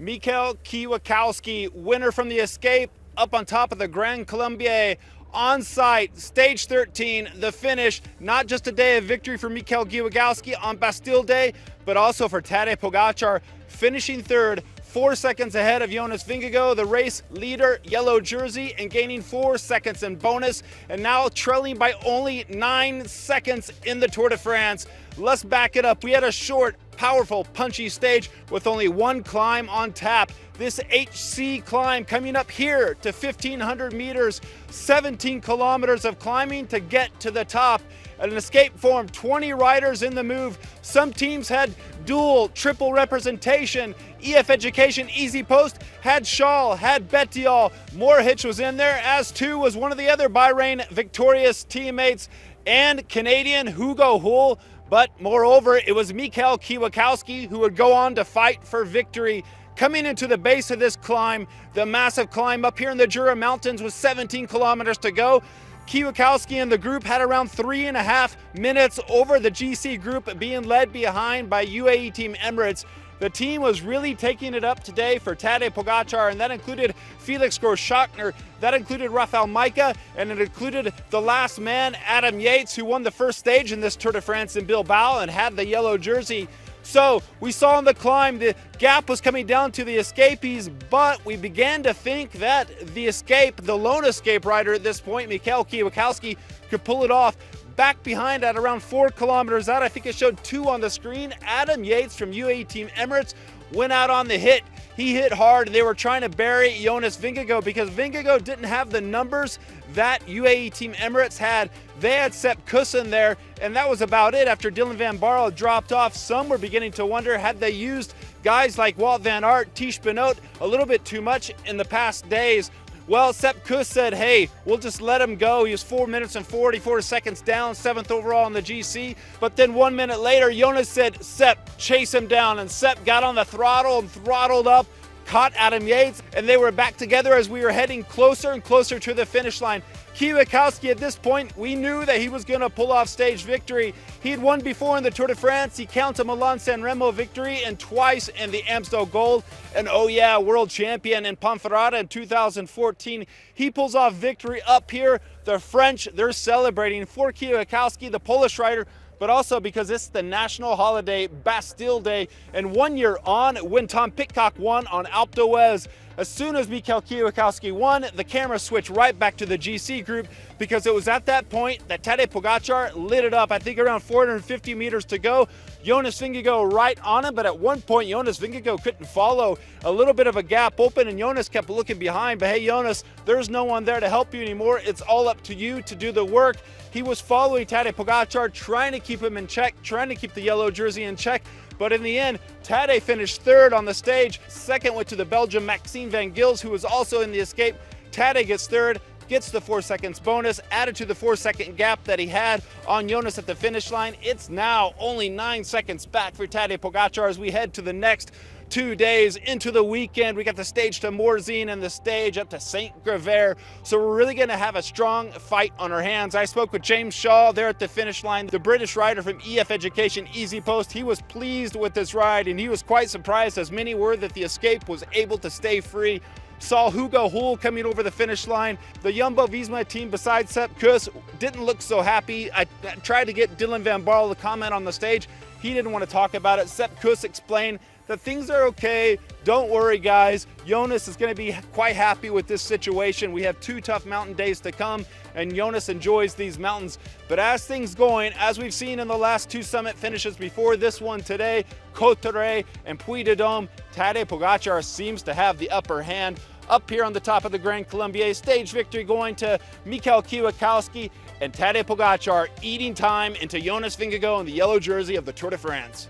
Michal Kwiatkowski, winner from the escape, up on top of the Grand Colombier, on site, stage 13, the finish. Not just a day of victory for Michal Kwiatkowski on Bastille Day, but also for Tadej Pogacar, finishing third, 4 seconds ahead of Jonas Vinegaard, the race leader, yellow jersey, and gaining 4 seconds in bonus, and now trailing by only 9 seconds in the Tour de France. Let's back it up. We had a short, powerful, punchy stage with only one climb on tap. This HC climb coming up here to 1,500 meters, 17 kilometers of climbing to get to the top. An escape form, 20 riders in the move. Some teams had dual, triple representation. EF Education Easy Post had Shaw, had Bettiol. Moorhitch was in there, as too was one of the other Bahrain victorious teammates and Canadian Hugo Hull. But moreover, it was Michal Kwiatkowski who would go on to fight for victory. Coming into the base of this climb, the massive climb up here in the Jura Mountains with 17 kilometers to go, Kwiatkowski and the group had around 3.5 minutes over the GC group, being led behind by UAE Team Emirates. The team was really taking it up today for Tadej Pogacar, and that included Felix Grossschartner, that included Rafael Majka, and it included the last man, Adam Yates, who won the first stage in this Tour de France in Bilbao and had the yellow jersey. So we saw on the climb the gap was coming down to the escapees, but we began to think that the lone escape rider at this point, Michal Kwiatkowski, could pull it off. Back behind at around 4 kilometers out, I think it showed 2 on the screen, Adam Yates from UAE Team Emirates went out on the hit. He hit hard. They were trying to bury Jonas Vinegaard because Vingegaard didn't have the numbers that UAE Team Emirates had. They had Sepp Kuss in there, and that was about it. After Dylan van Baarle dropped off, some were beginning to wonder, had they used guys like Wout van Aert, Tish Benoot a little bit too much in the past days? Well, Sepp Kuss said, hey, we'll just let him go. He was 4 minutes and 44 seconds down, 7th overall in the GC. But then 1 minute later, Jonas said, Sepp, chase him down. And Sepp got on the throttle and throttled up, caught Adam Yates, and they were back together as we were heading closer and closer to the finish line. Kwiatkowski, at this point, we knew that he was going to pull off stage victory. He had won before in the Tour de France. He counted Milan-San Remo victory and twice in the Amstel Gold. And oh yeah, world champion in Ponferrada in 2014. He pulls off victory up here. The French, they're celebrating for Kwiatkowski, the Polish rider, but also because it's the national holiday, Bastille Day. And 1 year on, when Tom Pidcock won on Alpe d'Huez, as soon as Michal Kwiatkowski won, the camera switched right back to the GC group, because it was at that point that Tadej Pogacar lit it up. I think around 450 meters to go. Jonas Vinegaard right on him, but at one point Jonas Vinegaard couldn't follow. A little bit of a gap open, and Jonas kept looking behind. But hey, Jonas, there's no one there to help you anymore. It's all up to you to do the work. He was following Tadej Pogacar, trying to keep him in check, trying to keep the yellow jersey in check. But in the end, Tadej finished third on the stage. Second went to the Belgian Maxime van Gils, who was also in the escape. Tadej gets third, gets the 4 seconds bonus, added to the 4-second gap that he had on Jonas at the finish line. It's now only 9 seconds back for Tadej Pogacar as we head to the next 2 days into the weekend. We got the stage to Morzine and the stage up to Saint Graver. So we're really going to have a strong fight on our hands. I spoke with James Shaw there at the finish line, the British rider from EF Education Easy Post. He was pleased with this ride, and he was quite surprised, as many were, that the escape was able to stay free. Saw Hugo Hull coming over the finish line. The Jumbo-Visma team, besides Sepp Kuss, didn't look so happy. I tried to get Dylan van Baarle to comment on the stage. He didn't want to talk about it. Sepp Kuss explained that things are okay. Don't worry, guys. Jonas is going to be quite happy with this situation. We have 2 tough mountain days to come, and Jonas enjoys these mountains. But as things going, as we've seen in the last 2 summit finishes before this one today, Cotteret and Puy de Dôme, Tadej Pogacar seems to have the upper hand. Up here on the top of the Grand Colombier, stage victory going to Michal Kwiatkowski, and Tadej Pogacar eating time into Jonas Vinegaard in the yellow jersey of the Tour de France.